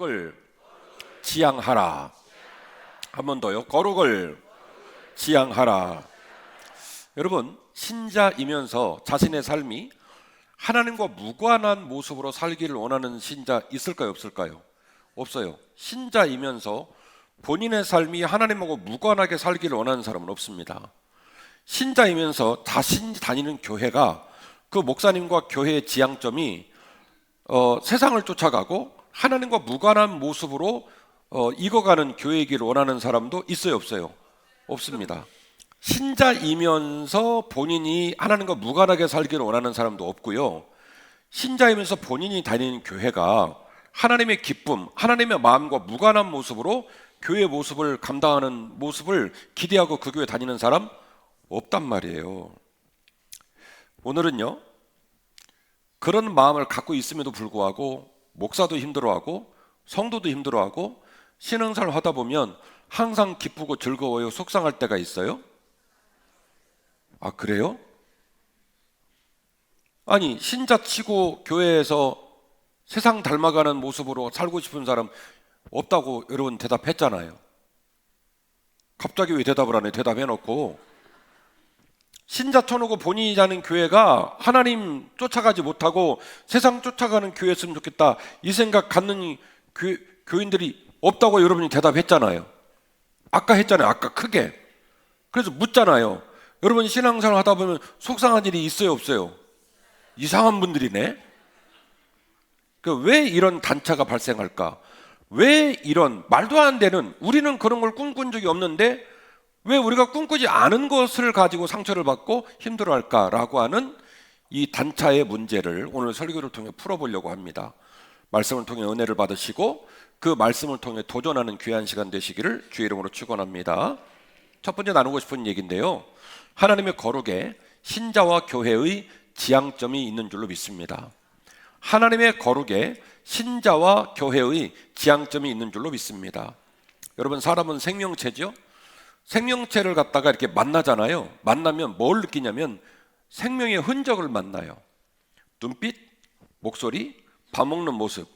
거룩을 지향하라. 한 번 더요. 거룩을 지향하라. 여러분, 신자이면서 자신의 삶이 하나님과 무관한 모습으로 살기를 원하는 신자 있을까요? 없을까요? 없어요. 신자이면서 본인의 삶이 하나님하고 무관하게 살기를 원하는 사람은 없습니다. 신자이면서 자신이 다니는 교회가 그 목사님과 교회의 지향점이 세상을 쫓아가고 하나님과 무관한 모습으로 익어가는 교회이기를 원하는 사람도 있어요? 없어요? 없습니다. 신자이면서 본인이 하나님과 무관하게 살기를 원하는 사람도 없고요. 신자이면서 본인이 다니는 교회가 하나님의 기쁨, 하나님의 마음과 무관한 모습으로 교회의 모습을 감당하는 모습을 기대하고 그 교회 다니는 사람 없단 말이에요. 오늘은요, 그런 마음을 갖고 있음에도 불구하고 목사도 힘들어하고 성도도 힘들어하고 신앙생활 하다 보면 항상 기쁘고 즐거워요, 속상할 때가 있어요? 아, 그래요? 아니, 신자치고 교회에서 세상 닮아가는 모습으로 살고 싶은 사람 없다고 여러분 대답했잖아요. 갑자기 왜 대답을 안 해? 대답해놓고. 신자 쳐놓고 본인이 자는 교회가 하나님 쫓아가지 못하고 세상 쫓아가는 교회였으면 좋겠다, 이 생각 갖는 교인들이 없다고 여러분이 대답했잖아요. 아까 했잖아요. 아까 크게. 그래서 묻잖아요. 여러분 신앙생활 하다 보면 속상한 일이 있어요? 없어요? 이상한 분들이네. 왜 이런 단차가 발생할까? 왜 이런 말도 안 되는, 우리는 그런 걸 꿈꾼 적이 없는데 왜 우리가 꿈꾸지 않은 것을 가지고 상처를 받고 힘들어할까라고 하는 이 단차의 문제를 오늘 설교를 통해 풀어보려고 합니다. 말씀을 통해 은혜를 받으시고 그 말씀을 통해 도전하는 귀한 시간 되시기를 주의 이름으로 축원합니다. 첫 번째 나누고 싶은 얘기인데요, 하나님의 거룩에 신자와 교회의 지향점이 있는 줄로 믿습니다. 하나님의 거룩에 신자와 교회의 지향점이 있는 줄로 믿습니다. 여러분, 사람은 생명체죠? 생명체를 갖다가 이렇게 만나잖아요. 만나면 뭘 느끼냐면 생명의 흔적을 만나요. 눈빛, 목소리, 밥 먹는 모습.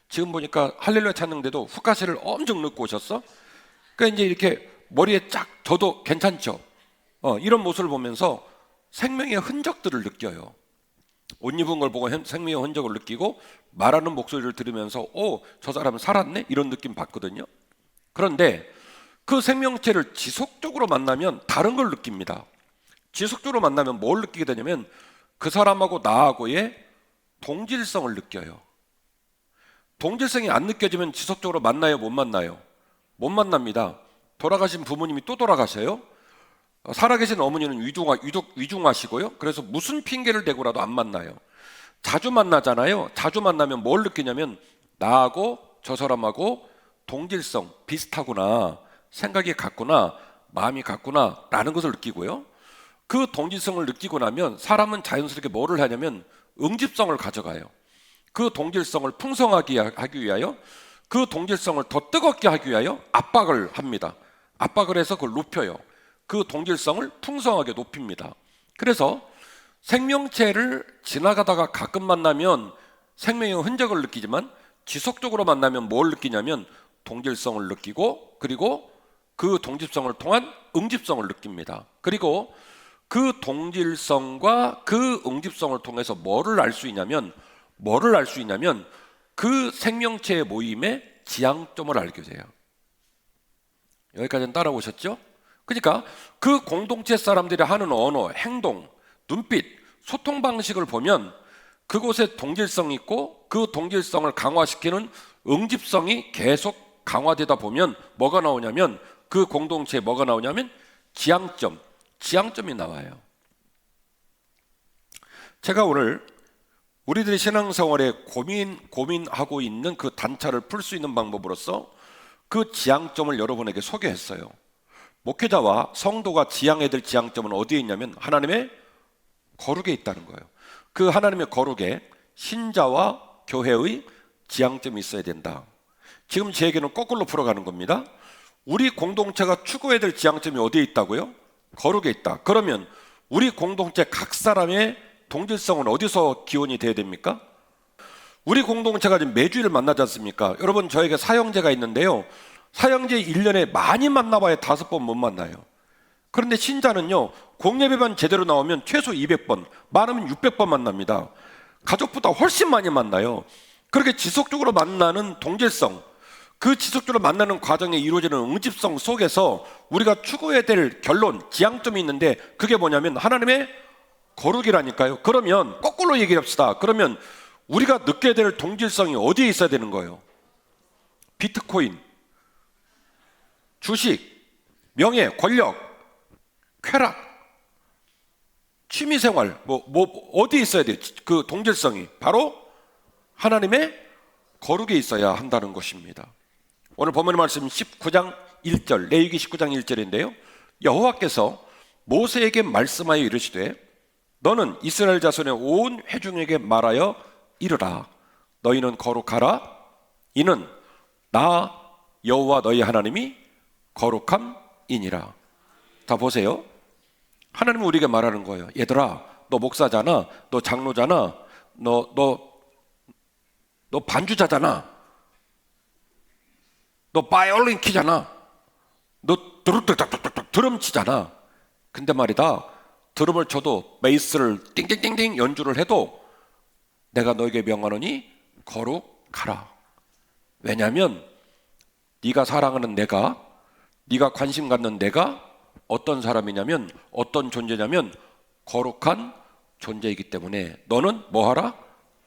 지금 보니까 할렐루야 찾는데도 후카시를 엄청 넣고 오셨어? 그러니까 이제 이렇게 머리에 쫙 둬도 괜찮죠? 이런 모습을 보면서 생명의 흔적들을 느껴요. 옷 입은 걸 보고 생명의 흔적을 느끼고 말하는 목소리를 들으면서 저 사람은 살았네? 이런 느낌 받거든요. 그런데 그 생명체를 지속적으로 만나면 다른 걸 느낍니다. 지속적으로 만나면 뭘 느끼게 되냐면 그 사람하고 나하고의 동질성을 느껴요. 동질성이 안 느껴지면 지속적으로 만나요? 못 만나요? 못 만납니다. 돌아가신 부모님이 또 돌아가셔요? 살아계신 어머니는 위중하시고요. 그래서 무슨 핑계를 대고라도 안 만나요. 자주 만나잖아요. 자주 만나면 뭘 느끼냐면 나하고 저 사람하고 동질성 비슷하구나, 생각이 같구나, 마음이 같구나 라는 것을 느끼고요. 그 동질성을 느끼고 나면 사람은 자연스럽게 뭐를 하냐면 응집성을 가져가요. 그 동질성을 풍성하게 하기 위하여, 그 동질성을 더 뜨겁게 하기 위하여 압박을 합니다. 압박을 해서 그걸 높여요. 그 동질성을 풍성하게 높입니다. 그래서 생명체를 지나가다가 가끔 만나면 생명의 흔적을 느끼지만 지속적으로 만나면 뭘 느끼냐면 동질성을 느끼고, 그리고 그 동질성을 통한 응집성을 느낍니다. 그리고 그 동질성과 그 응집성을 통해서 뭐를 알 수 있냐면 그 생명체의 모임의 지향점을 알게 돼요. 여기까지는 따라오셨죠? 그러니까 그 공동체 사람들이 하는 언어, 행동, 눈빛, 소통 방식을 보면 그곳에 동질성이 있고 그 동질성을 강화시키는 응집성이 계속 강화되다 보면 뭐가 나오냐면, 그 공동체에 뭐가 나오냐면 지향점이 나와요. 제가 오늘 우리들의 신앙생활에 고민하고 있는 그 단차를 풀 수 있는 방법으로서 그 지향점을 여러분에게 소개했어요. 목회자와 성도가 지향해야 될 지향점은 어디에 있냐면 하나님의 거룩에 있다는 거예요. 그 하나님의 거룩에 신자와 교회의 지향점이 있어야 된다. 지금 제 얘기는 거꾸로 풀어가는 겁니다. 우리 공동체가 추구해야 될 지향점이 어디에 있다고요? 거룩에 있다. 그러면 우리 공동체 각 사람의 동질성은 어디서 기원이 돼야 됩니까? 우리 공동체가 지금 매주일 만나지 않습니까? 여러분, 저에게 사형제가 있는데요. 사형제 1년에 많이 만나봐야 5번 못 만나요. 그런데 신자는요, 공예배만 제대로 나오면 최소 200번, 많으면 600번 만납니다. 가족보다 훨씬 많이 만나요. 그렇게 지속적으로 만나는 동질성, 그 지속적으로 만나는 과정에 이루어지는 응집성 속에서 우리가 추구해야 될 결론, 지향점이 있는데 그게 뭐냐면 하나님의 거룩이라니까요. 그러면 거꾸로 얘기합시다. 그러면 우리가 느껴야 될 동질성이 어디에 있어야 되는 거예요? 비트코인, 주식, 명예, 권력, 쾌락, 취미생활, 어디에 있어야 돼요? 그 동질성이 바로 하나님의 거룩에 있어야 한다는 것입니다. 오늘 본문의 말씀 19장 1절, 레위기 19장 1절인데요. 여호와께서 모세에게 말씀하여 이르시되 너는 이스라엘 자손의 온 회중에게 말하여 이르라. 너희는 거룩하라. 이는 나 여호와 너희 하나님이 거룩함이니라. 다 보세요. 하나님은 우리에게 말하는 거예요. 얘들아, 너 목사잖아, 너 장로잖아, 너 반주자잖아, 너 바이올린 키잖아, 너 드럼 치잖아. 근데 말이다, 드럼을 쳐도 베이스를 띵띵띵띵 연주를 해도 내가 너에게 명하노니 거룩하라. 왜냐하면 네가 사랑하는 내가, 네가 관심 갖는 내가 어떤 사람이냐면, 어떤 존재냐면 거룩한 존재이기 때문에 너는 뭐하라?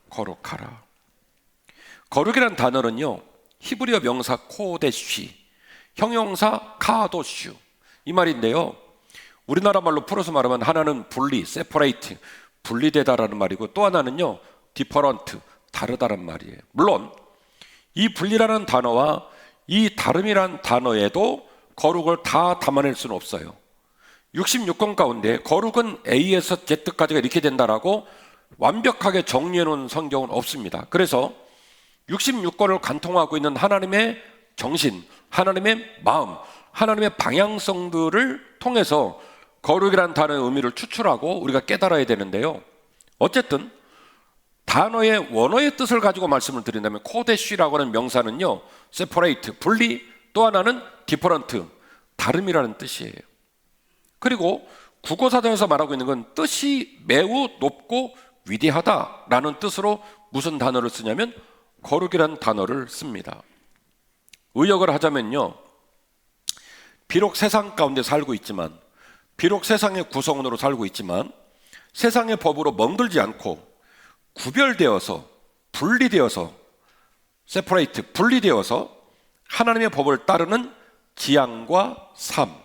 거룩하라. 거룩이라는 단어는요, 히브리어 명사 코데시, 형용사 카도슈, 이 말인데요, 우리나라 말로 풀어서 말하면 하나는 분리, 세퍼레이트, 분리되다라는 말이고, 또 하나는요 디퍼런트, 다르다란 말이에요. 물론 이 분리라는 단어와 이 다름이란 단어에도 거룩을 다 담아낼 수는 없어요. 66권 가운데 거룩은 A에서 Z까지가 이렇게 된다라고 완벽하게 정리해 놓은 성경은 없습니다. 그래서 66권을 관통하고 있는 하나님의 정신, 하나님의 마음, 하나님의 방향성들을 통해서 거룩이라는 단어의 의미를 추출하고 우리가 깨달아야 되는데요, 어쨌든 단어의 원어의 뜻을 가지고 말씀을 드린다면 코데쉬라고 하는 명사는요, 세퍼레이트, 분리, 또 하나는 디퍼런트, 다름이라는 뜻이에요. 그리고 국어사전에서 말하고 있는 건 뜻이 매우 높고 위대하다라는 뜻으로 무슨 단어를 쓰냐면 거룩이라는 단어를 씁니다. 의역을 하자면요, 비록 세상 가운데 살고 있지만, 비록 세상의 구성원으로 살고 있지만 세상의 법으로 멍들지 않고 구별되어서, 분리되어서, 세퍼레이트, 분리되어서 하나님의 법을 따르는 지향과 삶,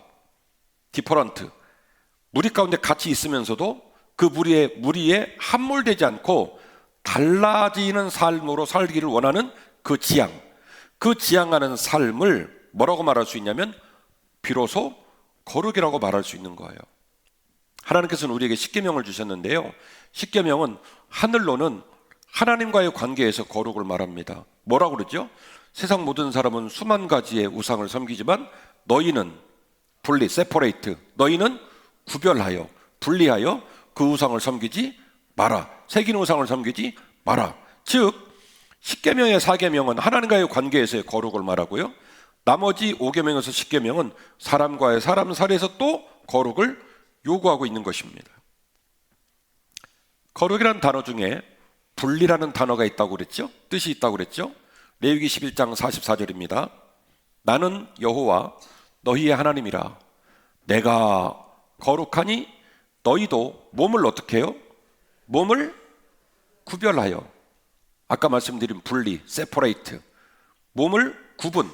디퍼런트, 무리 가운데 같이 있으면서도 그 무리에 함몰되지 않고 달라지는 삶으로 살기를 원하는 그 지향, 그 지향하는 삶을 뭐라고 말할 수 있냐면 비로소 거룩이라고 말할 수 있는 거예요. 하나님께서는 우리에게 십계명을 주셨는데요, 십계명은 하늘로는 하나님과의 관계에서 거룩을 말합니다. 뭐라고 그러죠? 세상 모든 사람은 수만 가지의 우상을 섬기지만 너희는 분리, 세퍼레이트, 너희는 구별하여, 분리하여 그 우상을 섬기지 마라. 새긴 우상을 섬기지 마라. 즉 십계명의 4계명은 하나님과의 관계에서의 거룩을 말하고요, 나머지 5계명에서 10계명은 사람과의 사람 사이에서 또 거룩을 요구하고 있는 것입니다. 거룩이라는 단어 중에 분리라는 단어가 있다고 그랬죠? 뜻이 있다고 그랬죠? 레위기 11장 44절입니다. 나는 여호와 너희의 하나님이라. 내가 거룩하니 너희도 몸을 어떻게 해요? 몸을 구별하여, 아까 말씀드린 분리, 세퍼레이트, 몸을 구분,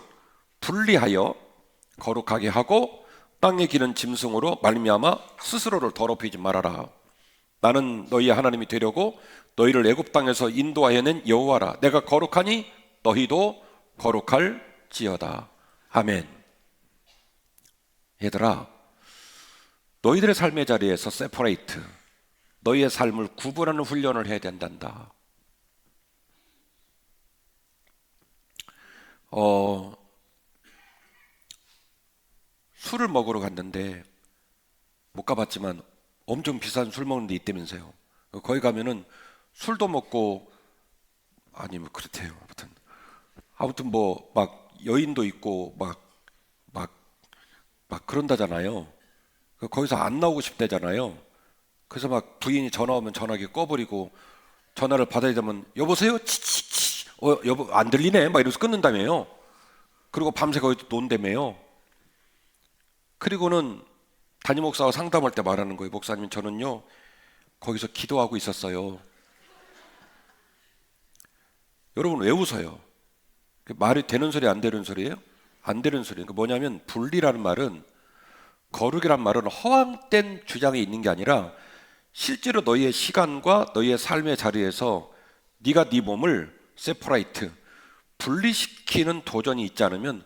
분리하여 거룩하게 하고 땅에 기는 짐승으로 말미암아 스스로를 더럽히지 말아라. 나는 너희의 하나님이 되려고 너희를 애굽 땅에서 인도하여 낸 여호와라. 내가 거룩하니 너희도 거룩할지어다. 아멘. 얘들아, 너희들의 삶의 자리에서 세퍼레이트, 너희의 삶을 구분하는 훈련을 해야 된단다. 술을 먹으러 갔는데, 못 가봤지만 엄청 비싼 술 먹는 데 있다면서요. 거기 가면은 술도 먹고 아니면 그렇대요. 아무튼 뭐 막 여인도 있고 막 그런다잖아요. 거기서 안 나오고 싶대잖아요. 그래서 막 부인이 전화 오면 전화기 꺼버리고 전화를 받아야 되면 여보세요? 치치치. 여보 안 들리네. 막 이러면서 끊는다며요. 그리고 밤새 거기서 논다며요. 그리고는 담임 목사와 상담할 때 말하는 거예요. 목사님, 저는요 거기서 기도하고 있었어요. 여러분 왜 웃어요? 말이 되는 소리 안 되는 소리예요? 안 되는 소리예요. 뭐냐면 분리라는 말은, 거룩이란 말은 허황된 주장이 있는 게 아니라 실제로 너희의 시간과 너희의 삶의 자리에서 네가 네 몸을 세퍼레이트, 분리시키는 도전이 있지 않으면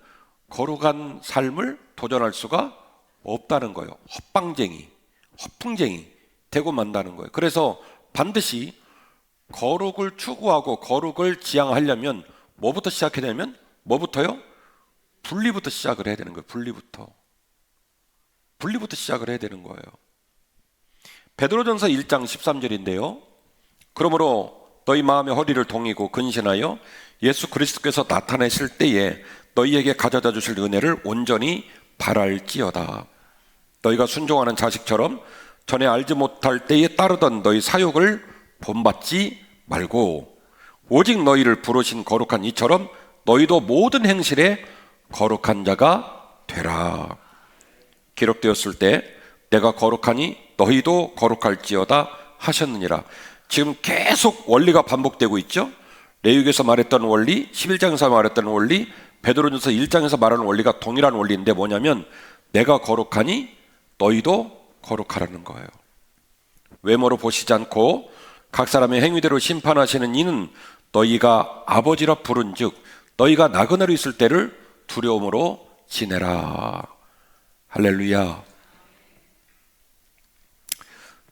거룩한 삶을 도전할 수가 없다는 거예요. 헛방쟁이, 허풍쟁이 되고 만다는 거예요. 그래서 반드시 거룩을 추구하고 거룩을 지향하려면 뭐부터 시작해야 되냐면, 뭐부터요? 분리부터 시작을 해야 되는 거예요. 분리부터 시작을 해야 되는 거예요. 베드로전서 1장 13절인데요. 그러므로 너희 마음의 허리를 동이고 근신하여 예수 그리스도께서 나타내실 때에 너희에게 가져다 주실 은혜를 온전히 바랄지어다. 너희가 순종하는 자식처럼 전에 알지 못할 때에 따르던 너희 사욕을 본받지 말고 오직 너희를 부르신 거룩한 이처럼 너희도 모든 행실에 거룩한 자가 되라. 기록되었을 때 내가 거룩하니 너희도 거룩할지어다 하셨느니라. 지금 계속 원리가 반복되고 있죠. 레위기에서 말했던 원리, 11장에서 말했던 원리, 베드로전서 1장에서 말하는 원리가 동일한 원리인데 뭐냐면 내가 거룩하니 너희도 거룩하라는 거예요. 외모로 보시지 않고 각 사람의 행위대로 심판하시는 이는 너희가 아버지라 부른즉 너희가 나그네로 있을 때를 두려움으로 지내라. 할렐루야.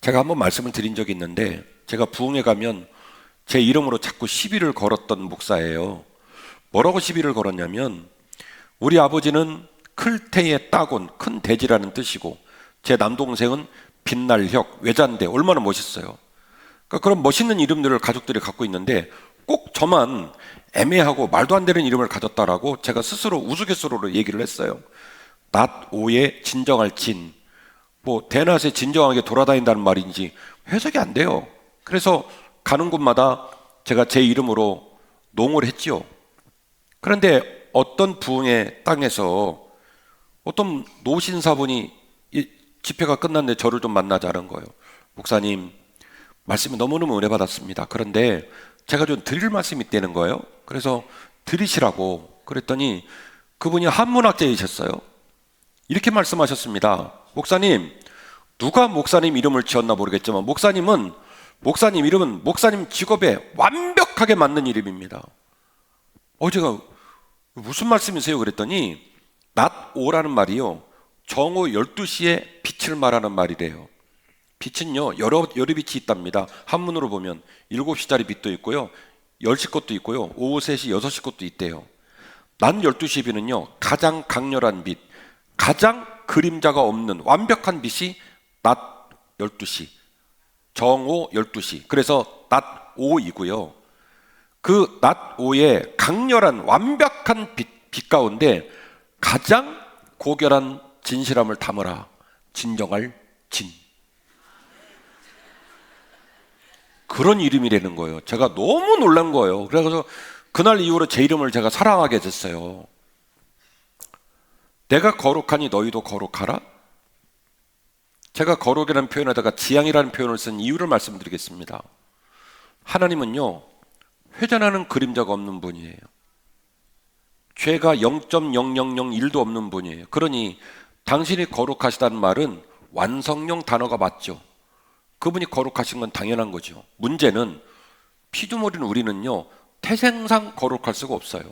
제가 한번 말씀을 드린 적이 있는데, 제가 부흥회 가면 제 이름으로 자꾸 시비를 걸었던 목사예요. 뭐라고 시비를 걸었냐면, 우리 아버지는 클테의 따곤, 큰 돼지라는 뜻이고 제 남동생은 빛날혁, 외잔대. 얼마나 멋있어요. 그러니까 그런 멋있는 이름들을 가족들이 갖고 있는데 꼭 저만 애매하고 말도 안 되는 이름을 가졌다라고 제가 스스로 우스갯소리로 얘기를 했어요. 낫 오의 진정할 진, 뭐 대낮에 진정하게 돌아다닌다는 말인지 해석이 안 돼요. 그래서 가는 곳마다 제가 제 이름으로 농을 했지요. 그런데 어떤 부흥의 땅에서 어떤 노신사분이 집회가 끝났는데 저를 좀 만나자는 거예요. 목사님, 말씀이 너무너무 은혜 받았습니다. 그런데 제가 좀 드릴 말씀이 있다는 거예요. 그래서 드리시라고 그랬더니 그분이 한문학자이셨어요. 이렇게 말씀하셨습니다. 목사님, 누가 목사님 이름을 지었나 모르겠지만 목사님 이름은 목사님 직업에 완벽하게 맞는 이름입니다. 제가 무슨 말씀이세요? 그랬더니 낮 오라는 말이요, 정오 12시에 빛을 말하는 말이래요. 빛은요 여러 빛이 있답니다. 한문으로 보면 7시짜리 빛도 있고요, 10시 것도 있고요, 오후 3시, 6시 것도 있대요. 낮 12시 빛은요 가장 강렬한 빛, 가장 그림자가 없는 완벽한 빛이 낮 12시, 정오 12시. 그래서 낮 오이고요. 그 낮 오의 강렬한 완벽한 빛 가운데 가장 고결한 진실함을 담으라. 진정할 진. 그런 이름이라는 거예요. 제가 너무 놀란 거예요. 그래서 그날 이후로 제 이름을 제가 사랑하게 됐어요. 내가 거룩하니 너희도 거룩하라. 제가 거룩이라는 표현에다가 지향이라는 표현을 쓴 이유를 말씀드리겠습니다. 하나님은요 회전하는 그림자가 없는 분이에요. 죄가 0.0001도 없는 분이에요. 그러니 당신이 거룩하시다는 말은 완성형 단어가 맞죠. 그분이 거룩하신 건 당연한 거죠. 문제는 피조물인 우리는요 태생상 거룩할 수가 없어요.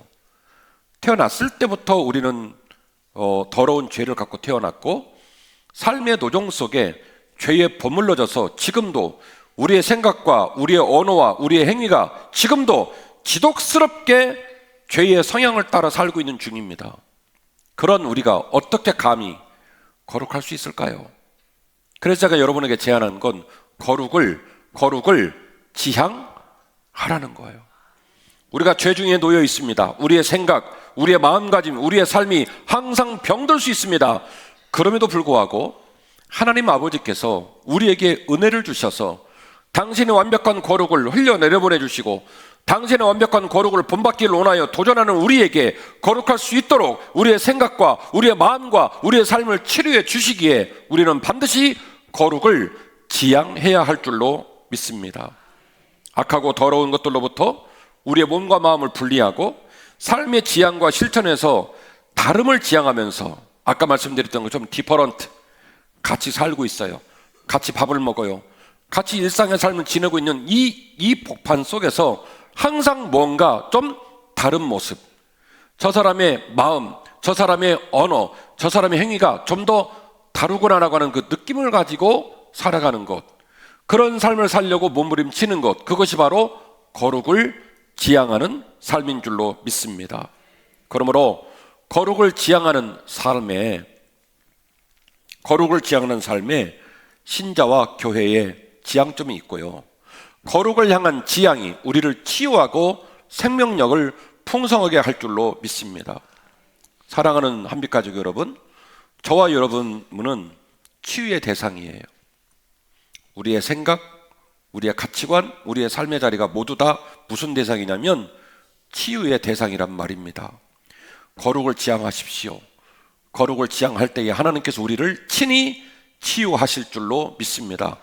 태어났을 때부터 우리는 더러운 죄를 갖고 태어났고 삶의 노정 속에 죄에 버물러져서 지금도 우리의 생각과 우리의 언어와 우리의 행위가 지금도 지독스럽게 죄의 성향을 따라 살고 있는 중입니다. 그런 우리가 어떻게 감히 거룩할 수 있을까요? 그래서 제가 여러분에게 제안한 건 거룩을 지향하라는 거예요. 우리가 죄중에 놓여 있습니다. 우리의 생각, 우리의 마음가짐, 우리의 삶이 항상 병들 수 있습니다. 그럼에도 불구하고 하나님 아버지께서 우리에게 은혜를 주셔서 당신의 완벽한 거룩을 흘려내려 보내주시고 당신의 완벽한 거룩을 본받기를 원하여 도전하는 우리에게 거룩할 수 있도록 우리의 생각과 우리의 마음과 우리의 삶을 치료해 주시기에 우리는 반드시 거룩을 지향해야 할 줄로 믿습니다. 악하고 더러운 것들로부터 우리의 몸과 마음을 분리하고 삶의 지향과 실천에서 다름을 지향하면서 아까 말씀드렸던 것처럼 디퍼런트, 같이 살고 있어요. 같이 밥을 먹어요. 같이 일상의 삶을 지내고 있는 이 복판 속에서 항상 뭔가 좀 다른 모습, 저 사람의 마음, 저 사람의 언어, 저 사람의 행위가 좀 더 다르구나라고 하는 그 느낌을 가지고 살아가는 것, 그런 삶을 살려고 몸부림치는 것, 그것이 바로 거룩을 지향하는 삶인 줄로 믿습니다. 그러므로 거룩을 지향하는 삶에 신자와 교회의 지향점이 있고요, 거룩을 향한 지향이 우리를 치유하고 생명력을 풍성하게 할 줄로 믿습니다. 사랑하는 한빛가족 여러분, 저와 여러분은 치유의 대상이에요. 우리의 생각, 우리의 가치관, 우리의 삶의 자리가 모두 다 무슨 대상이냐면 치유의 대상이란 말입니다. 거룩을 지향하십시오. 거룩을 지향할 때에 하나님께서 우리를 친히 치유하실 줄로 믿습니다.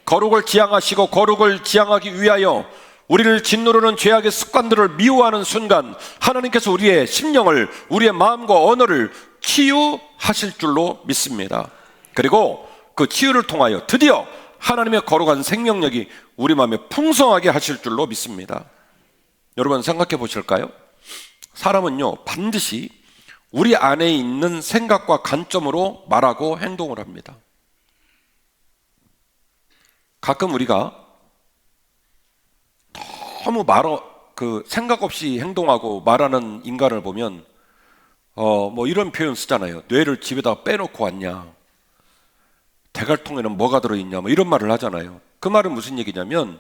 거룩을 지향하시고 거룩을 지향하기 위하여 우리를 짓누르는 죄악의 습관들을 미워하는 순간 하나님께서 우리의 심령을, 우리의 마음과 언어를 치유하실 줄로 믿습니다. 그리고 그 치유를 통하여 드디어 하나님의 거룩한 생명력이 우리 마음에 풍성하게 하실 줄로 믿습니다. 여러분 생각해 보실까요? 사람은요 반드시 우리 안에 있는 생각과 관점으로 말하고 행동을 합니다. 가끔 우리가 너무 생각 없이 행동하고 말하는 인간을 보면 뭐 이런 표현 쓰잖아요. 뇌를 집에다 빼놓고 왔냐, 대갈통에는 뭐가 들어있냐, 뭐 이런 말을 하잖아요. 그 말은 무슨 얘기냐면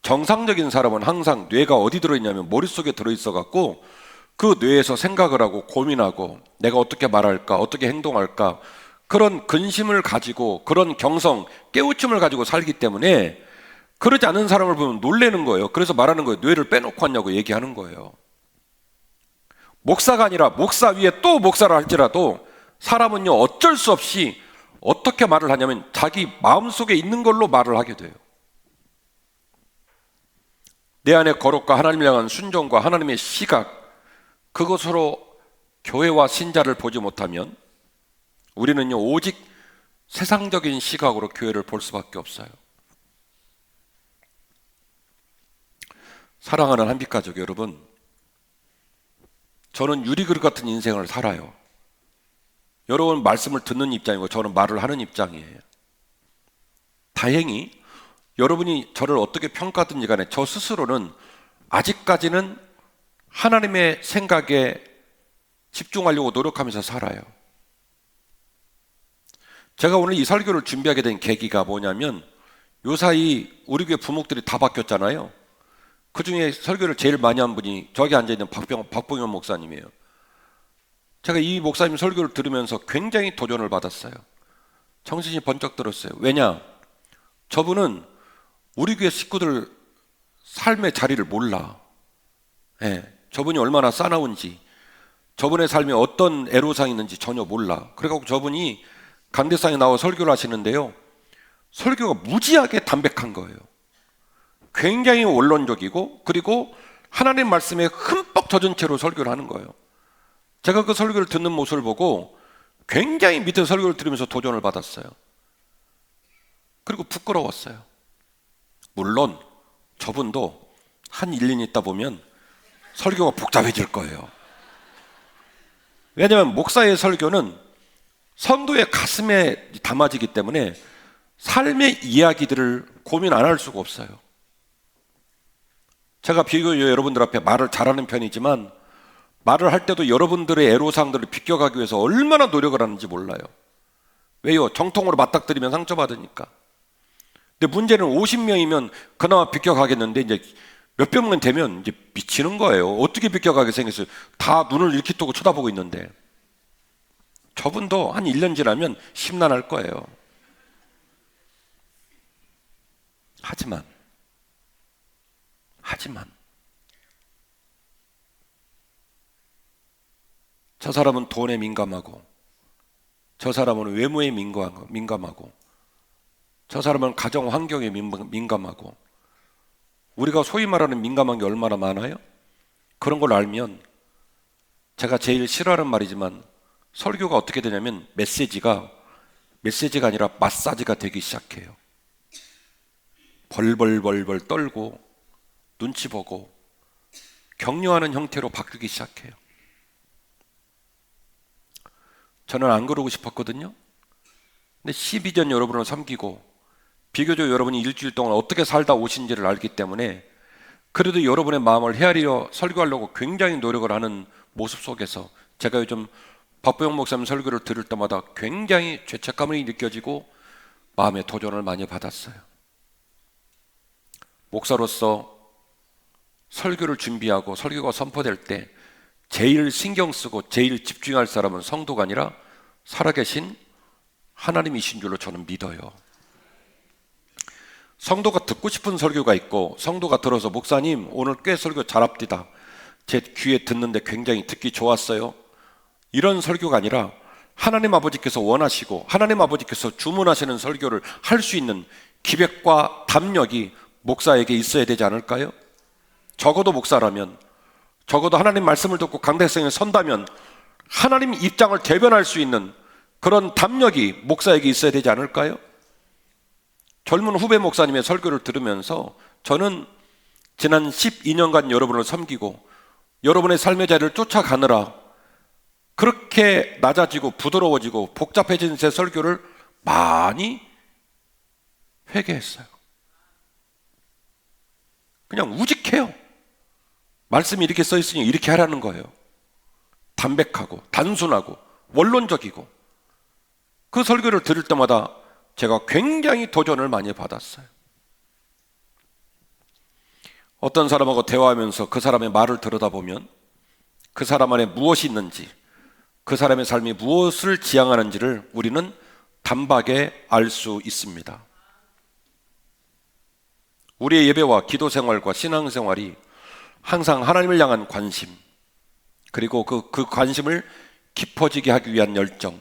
정상적인 사람은 항상 뇌가 어디 들어있냐면 머릿속에 들어있어 갖고 그 뇌에서 생각을 하고 고민하고 내가 어떻게 말할까, 어떻게 행동할까, 그런 근심을 가지고 그런 경성, 깨우침을 가지고 살기 때문에 그러지 않은 사람을 보면 놀라는 거예요. 그래서 말하는 거예요. 뇌를 빼놓고 왔냐고 얘기하는 거예요. 목사가 아니라 목사 위에 또 목사를 할지라도 사람은요 어쩔 수 없이 어떻게 말을 하냐면 자기 마음속에 있는 걸로 말을 하게 돼요. 내 안의 거룩과 하나님을 향한 순종과 하나님의 시각, 그것으로 교회와 신자를 보지 못하면 우리는요 오직 세상적인 시각으로 교회를 볼 수밖에 없어요. 사랑하는 한빛가족 여러분, 저는 유리그릇 같은 인생을 살아요. 여러분 말씀을 듣는 입장이고 저는 말을 하는 입장이에요. 다행히 여러분이 저를 어떻게 평가하든지 간에 저 스스로는 아직까지는 하나님의 생각에 집중하려고 노력하면서 살아요. 제가 오늘 이 설교를 준비하게 된 계기가 뭐냐면 요사이 우리 교회 부목들이 다 바뀌었잖아요. 그 중에 설교를 제일 많이 한 분이 저기 앉아있는 박봉현 목사님이에요. 제가 이 목사님 설교를 들으면서 굉장히 도전을 받았어요. 정신이 번쩍 들었어요. 왜냐? 저분은 우리 교회 식구들 삶의 자리를 몰라. 저분이 얼마나 싸나운지, 저분의 삶에 어떤 애로사항이 있는지 전혀 몰라. 그래갖고 저분이 강대상에 나와 설교를 하시는데요, 설교가 무지하게 담백한 거예요. 굉장히 원론적이고 그리고 하나님 말씀에 흠뻑 젖은 채로 설교를 하는 거예요. 제가 그 설교를 듣는 모습을 보고 굉장히 밑에 설교를 들으면서 도전을 받았어요. 그리고 부끄러웠어요. 물론 저분도 한 1, 2년 있다 보면 설교가 복잡해질 거예요. 왜냐하면 목사의 설교는 성도의 가슴에 담아지기 때문에 삶의 이야기들을 고민 안 할 수가 없어요. 제가 비교적 여러분들 앞에 말을 잘하는 편이지만 말을 할 때도 여러분들의 애로사항들을 비껴가기 위해서 얼마나 노력을 하는지 몰라요. 왜요? 정통으로 맞닥뜨리면 상처받으니까. 근데 문제는 50명이면 그나마 비껴가겠는데 이제 몇 병만 되면 이제 미치는 거예요. 어떻게 비껴가게 생겼어요? 다 눈을 이렇게 뜨고 쳐다보고 있는데. 저분도 한 1년 지나면 심란할 거예요. 하지만 저 사람은 돈에 민감하고, 저 사람은 외모에 민감하고, 저 사람은 가정 환경에 민감하고, 우리가 소위 말하는 민감한 게 얼마나 많아요? 그런 걸 알면 제가 제일 싫어하는 말이지만 설교가 어떻게 되냐면 메시지가 아니라 마사지가 되기 시작해요. 벌벌벌벌 떨고 눈치 보고 격려하는 형태로 바뀌기 시작해요. 저는 안 그러고 싶었거든요. 근데 12년 여러분을 섬기고 비교적 여러분이 일주일 동안 어떻게 살다 오신지를 알기 때문에 그래도 여러분의 마음을 헤아리려 설교하려고 굉장히 노력을 하는 모습 속에서 제가 요즘 박보영 목사님 설교를 들을 때마다 굉장히 죄책감이 느껴지고 마음의 도전을 많이 받았어요. 목사로서 설교를 준비하고 설교가 선포될 때 제일 신경 쓰고 제일 집중할 사람은 성도가 아니라 살아계신 하나님이신 줄로 저는 믿어요. 성도가 듣고 싶은 설교가 있고, 성도가 들어서 목사님 오늘 꽤 설교 잘합디다, 제 귀에 듣는데 굉장히 듣기 좋았어요, 이런 설교가 아니라 하나님 아버지께서 원하시고 하나님 아버지께서 주문하시는 설교를 할 수 있는 기백과 담력이 목사에게 있어야 되지 않을까요? 적어도 목사라면, 적어도 하나님 말씀을 듣고 강대성에 선다면 하나님 입장을 대변할 수 있는 그런 담력이 목사에게 있어야 되지 않을까요? 젊은 후배 목사님의 설교를 들으면서 저는 지난 12년간 여러분을 섬기고 여러분의 삶의 자리를 쫓아가느라 그렇게 낮아지고 부드러워지고 복잡해진 제 설교를 많이 회개했어요. 그냥 우직해요. 말씀이 이렇게 써 있으니 이렇게 하라는 거예요. 담백하고 단순하고 원론적이고. 그 설교를 들을 때마다 제가 굉장히 도전을 많이 받았어요. 어떤 사람하고 대화하면서 그 사람의 말을 들여다보면 그 사람 안에 무엇이 있는지, 그 사람의 삶이 무엇을 지향하는지를 우리는 단박에 알 수 있습니다. 우리의 예배와 기도 생활과 신앙 생활이 항상 하나님을 향한 관심, 그리고 그 관심을 깊어지게 하기 위한 열정,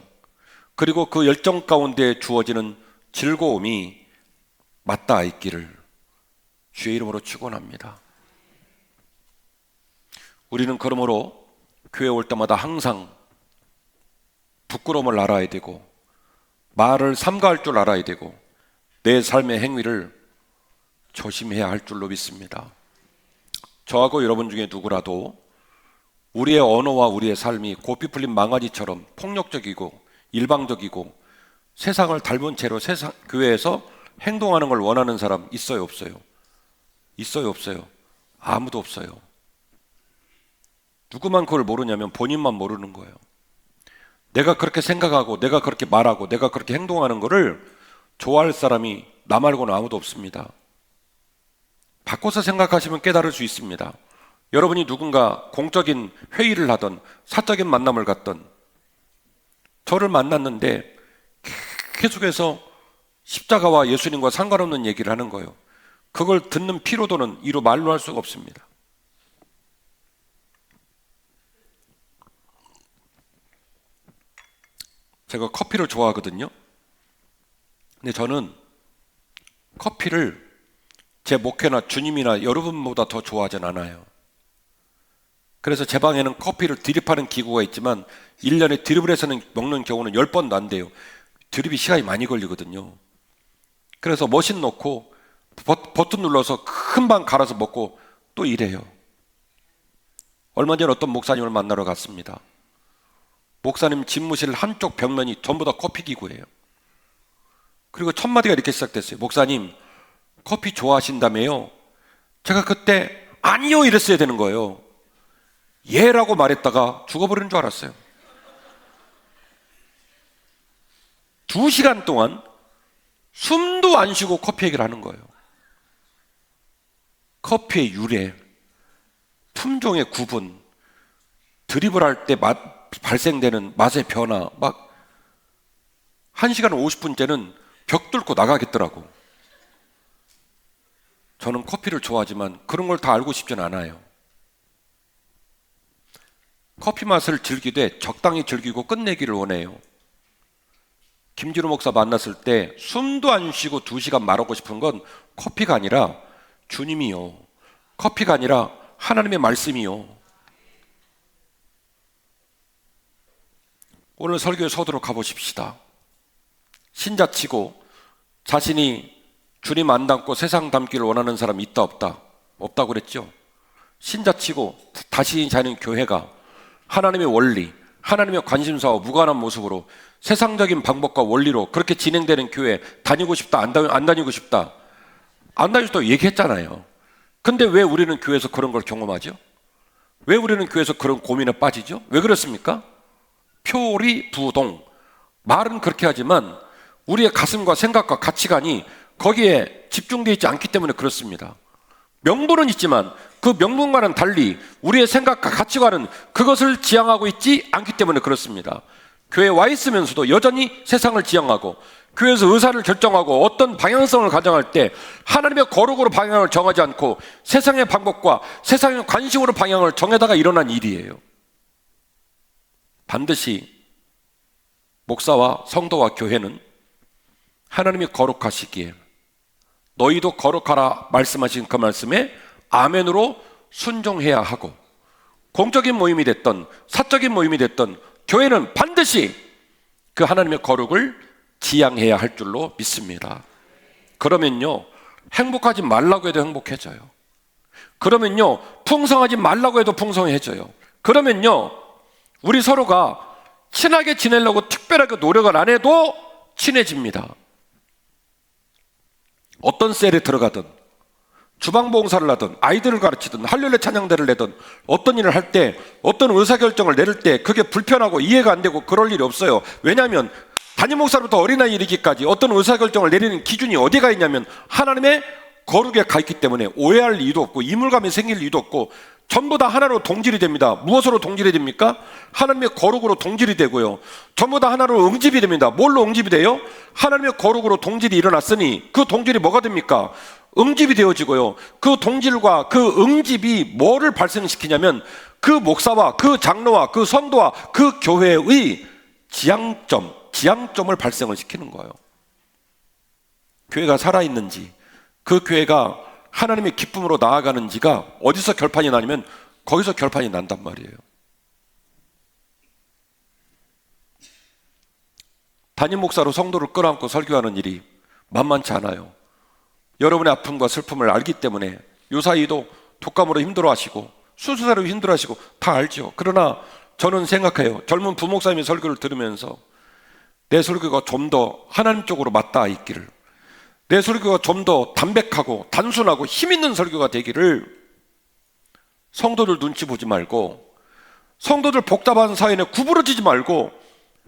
그리고 그 열정 가운데 주어지는 즐거움이 맞닿아 있기를 주의 이름으로 축원합니다. 우리는 그러므로 교회 올 때마다 항상 부끄러움을 알아야 되고 말을 삼가할 줄 알아야 되고 내 삶의 행위를 조심해야 할 줄로 믿습니다. 저하고 여러분 중에 누구라도 우리의 언어와 우리의 삶이 고삐 풀린 망아지처럼 폭력적이고 일방적이고 세상을 닮은 채로 교회에서 행동하는 걸 원하는 사람 있어요, 없어요? 있어요, 없어요? 아무도 없어요. 누구만 그걸 모르냐면 본인만 모르는 거예요. 내가 그렇게 생각하고 내가 그렇게 말하고 내가 그렇게 행동하는 거를 좋아할 사람이 나 말고는 아무도 없습니다. 바꿔서 생각하시면 깨달을 수 있습니다. 여러분이 누군가 공적인 회의를 하던 사적인 만남을 갖던 저를 만났는데 계속해서 십자가와 예수님과 상관없는 얘기를 하는 거예요. 그걸 듣는 피로도는 이루 말로 할 수가 없습니다. 제가 커피를 좋아하거든요. 근데 저는 커피를 제 목회나 주님이나 여러분보다 더 좋아하진 않아요. 그래서 제 방에는 커피를 드립하는 기구가 있지만 1년에 드립을 해서는 먹는 경우는 10번도 안 돼요. 드립이 시간이 많이 걸리거든요. 그래서 머신 놓고 버튼 눌러서 금방 갈아서 먹고 또 이래요. 얼마 전에 어떤 목사님을 만나러 갔습니다. 목사님 집무실 한쪽 벽면이 전부 다 커피 기구예요. 그리고 첫 마디가 이렇게 시작됐어요. 목사님, 커피 좋아하신다며요? 제가 그때 아니요 이랬어야 되는 거예요. 예라고 말했다가 죽어버리는 줄 알았어요. 2시간 동안 숨도 안 쉬고 커피 얘기를 하는 거예요. 커피의 유래, 품종의 구분, 드리블할 때 발생되는 맛의 변화, 막 1시간 50분째는 벽 뚫고 나가겠더라고. 저는 커피를 좋아하지만 그런 걸 다 알고 싶진 않아요. 커피 맛을 즐기되 적당히 즐기고 끝내기를 원해요. 김진호 목사 만났을 때 숨도 안 쉬고 2시간 말하고 싶은 건 커피가 아니라 주님이요. 커피가 아니라 하나님의 말씀이요. 오늘 설교의 서두로 가보십시다. 신자치고 자신이 주님 안 닮고 세상 닮기를 원하는 사람이 있다 없다? 없다고 그랬죠. 신자치고 다시 자는 교회가 하나님의 원리, 하나님의 관심사와 무관한 모습으로 세상적인 방법과 원리로 그렇게 진행되는 교회 다니고 싶다, 안 다니고 싶다? 안 다니고 싶다고 얘기했잖아요. 근데 왜 우리는 교회에서 그런 걸 경험하죠? 왜 우리는 교회에서 그런 고민에 빠지죠? 왜 그렇습니까? 표리부동. 말은 그렇게 하지만 우리의 가슴과 생각과 가치관이 거기에 집중되어 있지 않기 때문에 그렇습니다. 명분은 있지만 그 명분과는 달리 우리의 생각과 가치관은 그것을 지향하고 있지 않기 때문에 그렇습니다. 교회에 와 있으면서도 여전히 세상을 지향하고 교회에서 의사를 결정하고 어떤 방향성을 가정할 때 하나님의 거룩으로 방향을 정하지 않고 세상의 방법과 세상의 관심으로 방향을 정하다가 일어난 일이에요. 반드시 목사와 성도와 교회는 하나님이 거룩하시기에 너희도 거룩하라 말씀하신 그 말씀에 아멘으로 순종해야 하고, 공적인 모임이 됐던 사적인 모임이 됐던 교회는 반드시 그 하나님의 거룩을 지향해야 할 줄로 믿습니다. 그러면요, 행복하지 말라고 해도 행복해져요. 그러면요, 풍성하지 말라고 해도 풍성해져요. 그러면요, 우리 서로가 친하게 지내려고 특별하게 노력을 안 해도 친해집니다. 어떤 셀에 들어가든 주방봉사를 하든 아이들을 가르치든 할렐루야 찬양대를 내든 어떤 일을 할 때 어떤 의사결정을 내릴 때 그게 불편하고 이해가 안 되고 그럴 일이 없어요. 왜냐하면 담임 목사부터 어린아이 이르기까지 어떤 의사결정을 내리는 기준이 어디가 있냐면 하나님의 거룩에 가 있기 때문에 오해할 이유도 없고 이물감이 생길 이유도 없고 전부 다 하나로 동질이 됩니다. 무엇으로 동질이 됩니까? 하나님의 거룩으로 동질이 되고요. 전부 다 하나로 응집이 됩니다. 뭘로 응집이 돼요? 하나님의 거룩으로 동질이 일어났으니 그 동질이 뭐가 됩니까? 응집이 되어지고요. 그 동질과 그 응집이 뭐를 발생시키냐면 그 목사와 그 장로와 그 성도와 그 교회의 지향점을 발생을 시키는 거예요. 교회가 살아있는지, 그 교회가 하나님의 기쁨으로 나아가는지가 어디서 결판이 나냐면 거기서 결판이 난단 말이에요. 담임 목사로 성도를 끌어안고 설교하는 일이 만만치 않아요. 여러분의 아픔과 슬픔을 알기 때문에 요사이도 독감으로 힘들어하시고 수술사로 힘들어하시고 다 알죠. 그러나 저는 생각해요. 젊은 부목사님의 설교를 들으면서 내 설교가 좀 더 하나님 쪽으로 맞닿아 있기를, 내 설교가 좀 더 담백하고 단순하고 힘있는 설교가 되기를, 성도들 눈치 보지 말고 성도들 복잡한 사연에 구부러지지 말고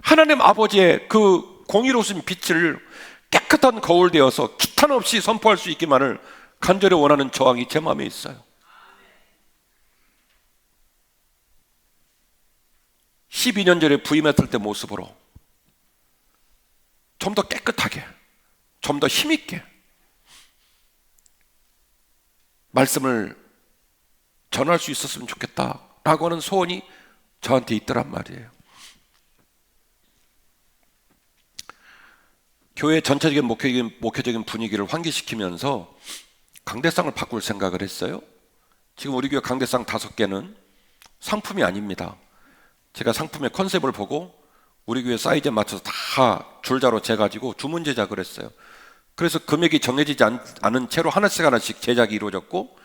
하나님 아버지의 그 공의로우신 빛을 깨끗한 거울 되어서 기탄 없이 선포할 수 있기만을 간절히 원하는 저항이 제 마음에 있어요. 12년 전에 부임했을 때 모습으로 좀 더 깨끗하게, 좀 더 힘있게 말씀을 전할 수 있었으면 좋겠다라고 하는 소원이 저한테 있더란 말이에요. 교회 전체적인 목회적인 분위기를 환기시키면서 강대상을 바꿀 생각을 했어요. 지금 우리 교회 강대상 5개는 상품이 아닙니다. 제가 상품의 컨셉을 보고 우리 교회 사이즈에 맞춰서 다 줄자로 재가지고 주문 제작을 했어요. 그래서 금액이 정해지지 않은 채로 하나씩 제작이 이루어졌고,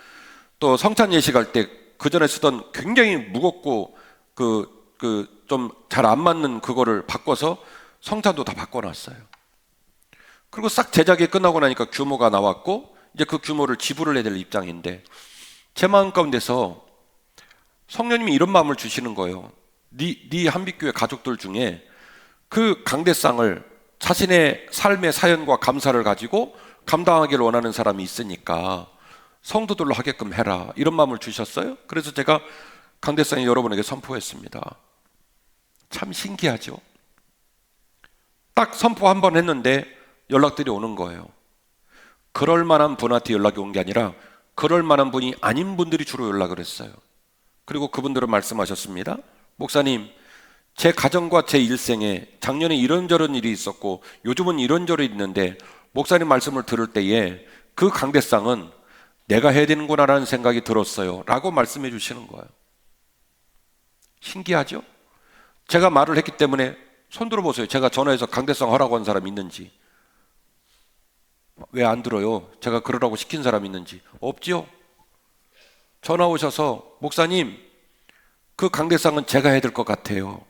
또 성찬 예식할 때 그 전에 쓰던 굉장히 무겁고 좀 잘 안 맞는 그거를 바꿔서 성찬도 다 바꿔놨어요. 그리고 싹 제작이 끝나고 나니까 규모가 나왔고 이제 그 규모를 지불을 해야 될 입장인데, 제 마음 가운데서 성령님이 이런 마음을 주시는 거예요. 네 한빛교회 가족들 중에 그 강대상을 자신의 삶의 사연과 감사를 가지고 감당하기를 원하는 사람이 있으니까 성도들로 하게끔 해라, 이런 마음을 주셨어요. 그래서 제가 강대상에 여러분에게 선포했습니다. 참 신기하죠. 딱 선포 한 번 했는데 연락들이 오는 거예요. 그럴 만한 분한테 연락이 온 게 아니라 그럴 만한 분이 아닌 분들이 주로 연락을 했어요. 그리고 그분들은 말씀하셨습니다. 목사님, 제 가정과 제 일생에 작년에 이런저런 일이 있었고 요즘은 이런저런 있는데 목사님 말씀을 들을 때에 그 강대상은 내가 해야 되는구나라는 생각이 들었어요 라고 말씀해 주시는 거예요. 신기하죠? 제가 말을 했기 때문에 손 들어보세요. 제가 전화해서 강대상 하라고 한 사람 있는지. 왜 안 들어요? 제가 그러라고 시킨 사람 있는지. 없지요? 전화 오셔서 목사님, 그 강대상은 제가 해야 될 것 같아요.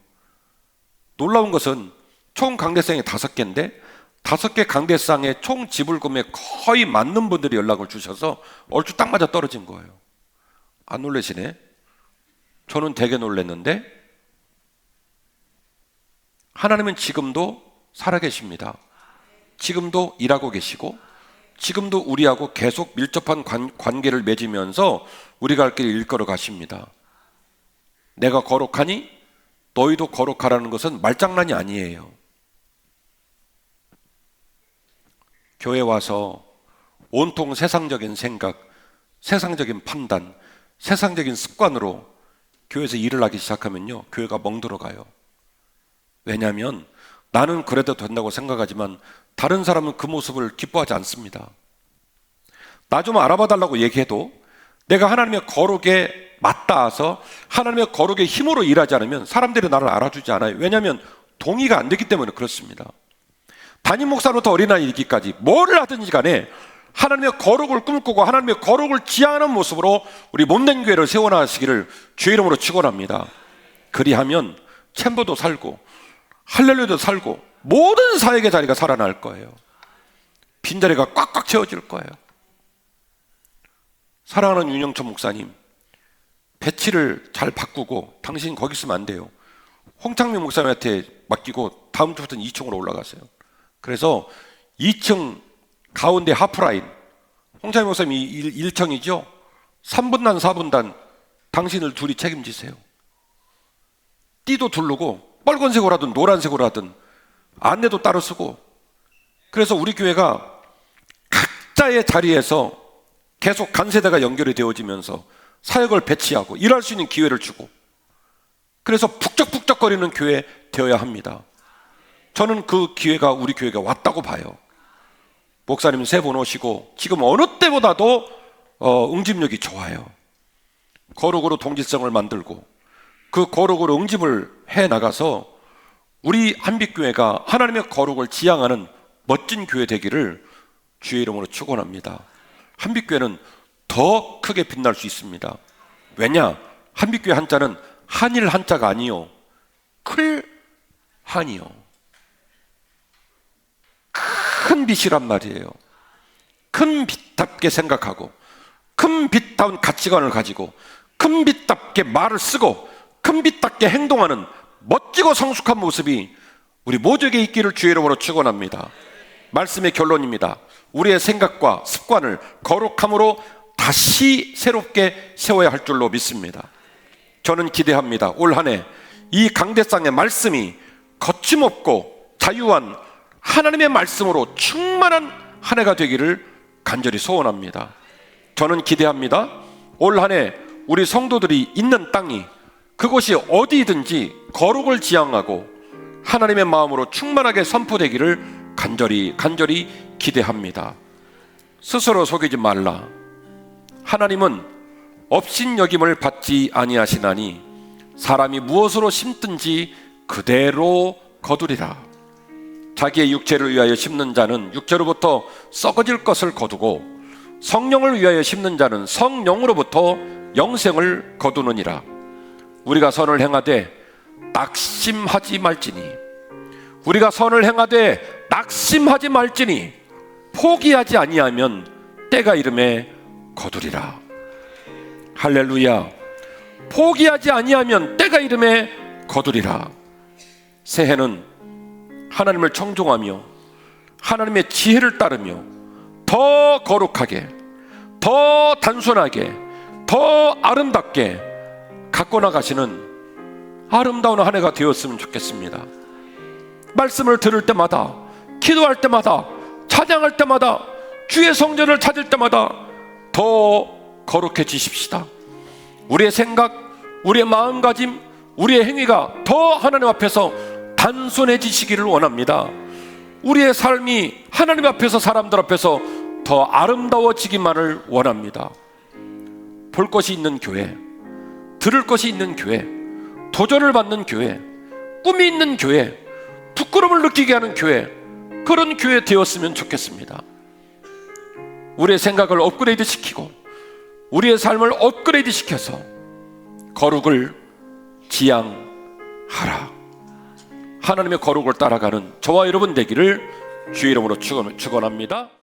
놀라운 것은 총 강대상이 5개인데 5개 강대상의 총 지불금에 거의 맞는 분들이 연락을 주셔서 얼추 딱 맞아 떨어진 거예요. 안 놀라시네? 저는 되게 놀랐는데 하나님은 지금도 살아계십니다. 지금도 일하고 계시고 지금도 우리하고 계속 밀접한 관계를 맺으면서 우리가 갈 길을 일걸어 가십니다. 내가 거룩하니 너희도 거룩하라는 것은 말장난이 아니에요. 교회 와서 온통 세상적인 생각, 세상적인 판단, 세상적인 습관으로 교회에서 일을 하기 시작하면요, 교회가 멍들어가요. 왜냐하면 나는 그래도 된다고 생각하지만 다른 사람은 그 모습을 기뻐하지 않습니다. 나 좀 알아봐 달라고 얘기해도 내가 하나님의 거룩에 맞닿아서 하나님의 거룩의 힘으로 일하지 않으면 사람들이 나를 알아주지 않아요. 왜냐하면 동의가 안 되기 때문에 그렇습니다. 담임 목사로부터 어린아이이기까지 뭐를 하든지 간에 하나님의 거룩을 꿈꾸고 하나님의 거룩을 지향하는 모습으로 우리 몸된 교회를 세워나가시기를 주의 이름으로 축원합니다. 그리하면 챔버도 살고 할렐루야도 살고 모든 사역의 자리가 살아날 거예요. 빈자리가 꽉꽉 채워질 거예요. 사랑하는 윤영천 목사님, 배치를 잘 바꾸고 당신 거기 있으면 안 돼요. 홍창민 목사님한테 맡기고 다음 주부터는 2층으로 올라가세요. 그래서 2층 가운데 하프라인, 홍창민 목사님이 1층이죠. 3분단 4분단 당신을 둘이 책임지세요. 띠도 두르고 빨간색으로 하든 노란색으로 하든 안내도 따로 쓰고. 그래서 우리 교회가 각자의 자리에서 계속 간세대가 연결이 되어지면서 사역을 배치하고 일할 수 있는 기회를 주고, 그래서 북적북적거리는 교회 되어야 합니다. 저는 그 기회가 우리 교회가 왔다고 봐요. 목사님 3분 오시고 지금 어느 때보다도 응집력이 좋아요. 거룩으로 동질성을 만들고 그 거룩으로 응집을 해나가서 우리 한빛교회가 하나님의 거룩을 지향하는 멋진 교회 되기를 주의 이름으로 축원합니다. 한빛교회는 더 크게 빛날 수 있습니다. 왜냐? 한빛교회 한자는 한일 한자가 아니요, 클 한이요, 큰 빛이란 말이에요. 큰 빛답게 생각하고 큰 빛다운 가치관을 가지고 큰 빛답게 말을 쓰고 큰 빛답게 행동하는 멋지고 성숙한 모습이 우리 모두에게 있기를 주의 이름으로 축원합니다. 말씀의 결론입니다. 우리의 생각과 습관을 거룩함으로 다시 새롭게 세워야 할 줄로 믿습니다. 저는 기대합니다. 올 한 해 이 강대상의 말씀이 거침없고 자유한 하나님의 말씀으로 충만한 한 해가 되기를 간절히 소원합니다. 저는 기대합니다. 올 한 해 우리 성도들이 있는 땅이 그곳이 어디든지 거룩을 지향하고 하나님의 마음으로 충만하게 선포되기를 간절히 기대합니다. 스스로 속이지 말라. 하나님은 업신여김을 받지 아니하시나니 사람이 무엇으로 심든지 그대로 거두리라. 자기의 육체를 위하여 심는 자는 육체로부터 썩어질 것을 거두고 성령을 위하여 심는 자는 성령으로부터 영생을 거두느니라. 우리가 선을 행하되 낙심하지 말지니, 우리가 선을 행하되 낙심하지 말지니 포기하지 아니하면 때가 이름에 거두리라. 할렐루야. 포기하지 아니하면 때가 이름에 거두리라. 새해는 하나님을 청종하며 하나님의 지혜를 따르며 더 거룩하게, 더 더 단순하게, 더 아름답게 갖고 나가시는 아름다운 한 해가 되었으면 좋겠습니다. 말씀을 들을 때마다, 기도할 때마다, 찬양할 때마다, 주의 성전을 찾을 때마다 더 거룩해지십시다. 우리의 생각, 우리의 마음가짐, 우리의 행위가 더 하나님 앞에서 단순해지시기를 원합니다. 우리의 삶이 하나님 앞에서, 사람들 앞에서 더 아름다워지기만을 원합니다. 볼 것이 있는 교회, 들을 것이 있는 교회, 도전을 받는 교회, 꿈이 있는 교회, 부끄러움을 느끼게 하는 교회, 그런 교회 되었으면 좋겠습니다. 우리의 생각을 업그레이드 시키고 우리의 삶을 업그레이드 시켜서 거룩을 지향하라. 하나님의 거룩을 따라가는 저와 여러분 되기를 주의 이름으로 축원합니다.